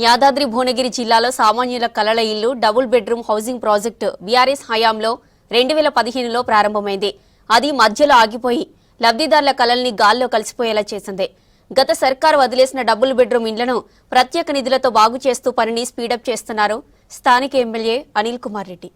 యాదాద్రి భువనగిరి జిల్లాలో సామాన్యుల కలల ఇల్లు double bedroom housing project BRS హయాంలో 2015లో ప్రారంభమైంది. అది మధ్యలో ఆగిపోయి లబ్ధిదారుల కలల్ని గాల్లో కలిసిపోయేలా చేసింది. గత సర్కారు వదిలేసిన డబుల్ బెడ్రూమ్ ఇండ్లను ప్రత్యేక నిధులతో బాగు చేస్తూ పనిని స్పీడప్ చేస్తున్నారు స్థానిక ఎమ్మెల్యే అనిల్ కుమార్ రెడ్డి.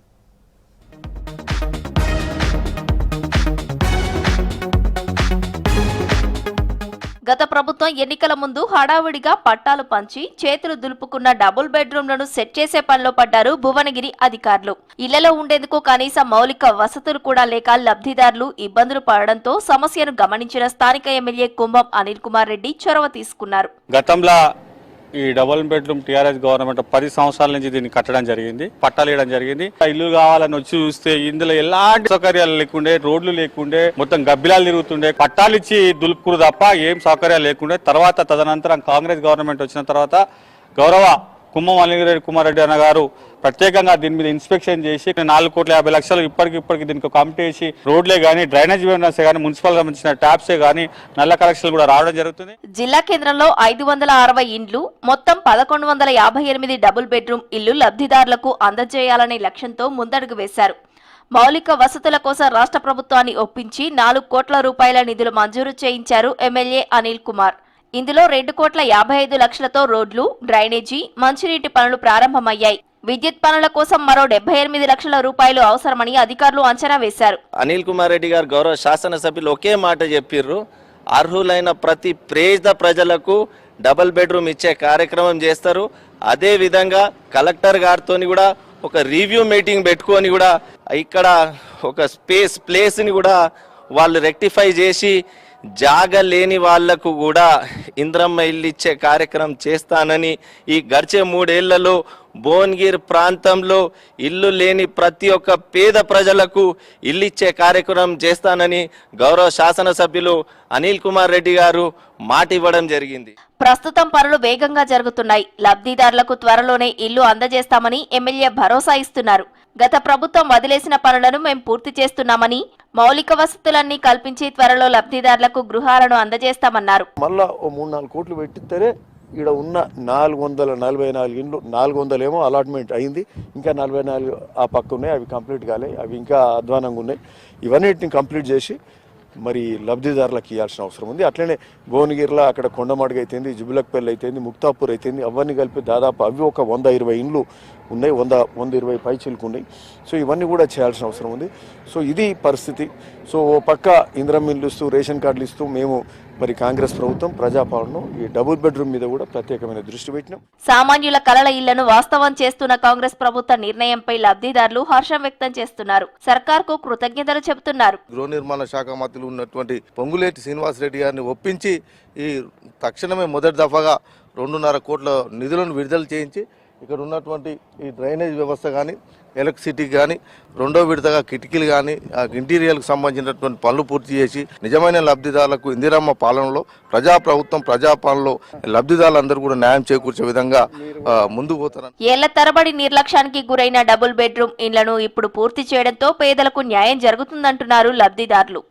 గత ప్రభుత్వం ఎన్నికల ముందు హడావుడిగా పట్టాలు పంచి చేతులు దులుపుకున్న డబుల్ బెడ్రూమ్లను సెట్ చేసే పనిలో పడ్డారు భువనగిరి అధికారులు. ఇళ్లలో ఉండేందుకు కనీస మౌలిక వసతులు కూడా లేక లబ్ధిదారులు ఇబ్బందులు పడడంతో సమస్యను గమనించిన స్థానిక ఎమ్మెల్యే కుంభం అనిల్ కుమార్ రెడ్డి చొరవ తీసుకున్నారు. గతంలో ఈ డబుల్ బెడ్రూమ్ టీఆర్ఎస్ గవర్నమెంట్ 10 సంవత్సరాల నుంచి దీన్ని కట్టడం జరిగింది, పట్టాలు ఇవ్వడం జరిగింది. ఇల్లు కావాలని వచ్చి చూస్తే ఇందులో ఎలాంటి సౌకర్యాలు లేకుండే, రోడ్లు లేకుండే, మొత్తం గబ్బిలాలు తిరుగుతుండే, పట్టాలు ఇచ్చి దులుపుకురు తప్ప ఏం సౌకర్యాలు లేకుండే. తర్వాత తదనంతరం కాంగ్రెస్ గవర్నమెంట్ వచ్చిన తర్వాత గౌరవ కుంభం అనిల్ కుమార్ రెడ్డి అన్న గారు ప్రత్యేకంగా దీని మీద ఇన్స్పెక్షన్ చేసి 4,50,00,000 ఇప్పటికి దీనికి కమిటీ చేసి రోడ్లే గానీ, డ్రైనేజ్ వ్యవస్థ గానీ, మున్సిపల్ సంబంధించిన ట్యాప్సే గానీ, నల్ల కలెక్షన్లు కూడా రావడం జరుగుతుంది. జిల్లా కేంద్రంలో 560 ఇండ్లు, మొత్తం 1158 డబుల్ బెడ్రూమ్ ఇల్లు లబ్ధిదారులకు అందజేయాలనే లక్ష్యంతో ముందడుగు వేశారు. మౌలిక వసతుల కోసం రాష్ట్ర ప్రభుత్వాన్ని ఒప్పించి 4 కోట్ల రూపాయల నిధులు మంజూరు చేయించారు ఎమ్మెల్యే అనిల్ కుమార్. ఇందులో 2,55,00,000తో రోడ్లు, డ్రైనేజీ, మంచినీటి పనులు ప్రారంభమయ్యాయి. విద్యుత్ పనుల కోసం మరో 78 లక్షల రూపాయలు అవసరమని అధికారులు అంచనా వేశారు. అనిల్ కుమార్ రెడ్డి గారు గౌరవ శాసనసభ్యులు ఒకే మాట చెప్పిర్రు, అర్హులైన ప్రతి పేద ప్రజలకు డబుల్ బెడ్రూమ్ ఇచ్చే కార్యక్రమం చేస్తారు. అదే విధంగా కలెక్టర్ గారితో కూడా ఒక రివ్యూ మీటింగ్ పెట్టుకొని కూడా ఇక్కడ ఒక ప్లేస్ని కూడా వాళ్ళు రెక్టిఫై చేసి జాగ లేని వాళ్లకు కూడా ఇంద్రమ్మ ఇల్లు ఇచ్చే కార్యక్రమం చేస్తానని, ఈ గడిచే 3 ఏళ్లలో భువనగిరి ప్రాంతంలో ఇల్లు లేని ప్రతి ఒక్క పేద ప్రజలకు ఇల్లు ఇచ్చే కార్యక్రమం చేస్తానని గౌరవ శాసనసభ్యులు అనిల్ కుమార్ రెడ్డి గారు మాట ఇవ్వడం జరిగింది. ప్రస్తుతం పనులు వేగంగా జరుగుతున్నాయి. లబ్ధిదారులకు త్వరలోనే ఇల్లు అందజేస్తామని ఎమ్మెల్యే భరోసా ఇస్తున్నారు. గత ప్రభుత్వం వదిలేసిన పనులను మేము పూర్తి చేస్తున్నామని, మౌలిక వసతులన్నీ కల్పించి త్వరలో లబ్ధిదారులకు గృహాలను అందజేస్తామన్నారు. మళ్ళా 3-4 కోట్లు పెట్టిస్తే ఇక్కడ ఉన్న 444 ఇండ్లు, 400 ఏమో అలాట్మెంట్ అయింది, ఇంకా 44 ఆ పక్క ఉన్నాయి, అవి కంప్లీట్ కాలే, అవి ఇంకా అధ్వానంగా ఉన్నాయి. ఇవన్నిటిని కంప్లీట్ చేసి మరి లబ్ధిదారులకు ఇవ్వాల్సిన అవసరం ఉంది. అట్లనే భువనగిరిలో అక్కడ కొండమాడుగు అయితేంది, జుబులక్పల్లి అయితేంది, ముక్తాపూర్ అయితేంది, అవన్నీ కలిపి దాదాపు అవి ఒక 120 ఇండ్లు ఉన్నాయి, 120 పైచీలకు ఉన్నాయి. సో ఇవన్నీ కూడా చేయాల్సిన అవసరం ఉంది. సో ఇది పరిస్థితి. సో ఓ పక్క ఇందిరమ్మ ఇల్లు ఇస్తూ, రేషన్ కార్డులు ఇస్తూ మేము మరి కాంగ్రెస్ ప్రభుత్వం ప్రజాపాలన ఈ డబుల్ బెడ్రూమ్ మీద కూడా ప్రత్యేకమైన దృష్టి పెట్టినాం. సామాన్యుల కలల ఇళ్లను వాస్తవం చేస్తున్న కాంగ్రెస్ ప్రభుత్వ నిర్ణయంపై లబ్ధిదారులు హర్షం వ్యక్తం చేస్తున్నారు. సర్కార్కు కృతజ్ఞతలు చెబుతున్నారు. గృహ నిర్మాణ శాఖ మంత్రులు ఉన్నటువంటి పొంగులేటి శ్రీనివాసరెడ్డి గారిని ఒప్పించి ఈ తక్షణమే మొదటి దఫాగా 2.5 కోట్ల నిధులను విడుదల చేయించి ఇక్కడ ఉన్నటువంటి ఈ డ్రైనేజ్ వ్యవస్థ కానీ, ఎలక్ట్రిసిటీ కానీ, 2వ విడతగా కిటికీలు కానీ, ఇంటీరియర్కి సంబంధించినటువంటి పనులు పూర్తి చేసి నిజమైన లబ్ధిదారులకు ఇందిరమ్మ పాలనలో ప్రజాపాలనలో లబ్ధిదారులందరూ కూడా న్యాయం చేకూర్చే విధంగా ముందుకు పోతారు. ఏళ్ల తరబడి నిర్లక్ష్యానికి గురైన డబుల్ బెడ్రూమ్ ఇండ్లను ఇప్పుడు పూర్తి చేయడంతో పేదలకు న్యాయం జరుగుతుందంటున్నారు లబ్ధిదారులు.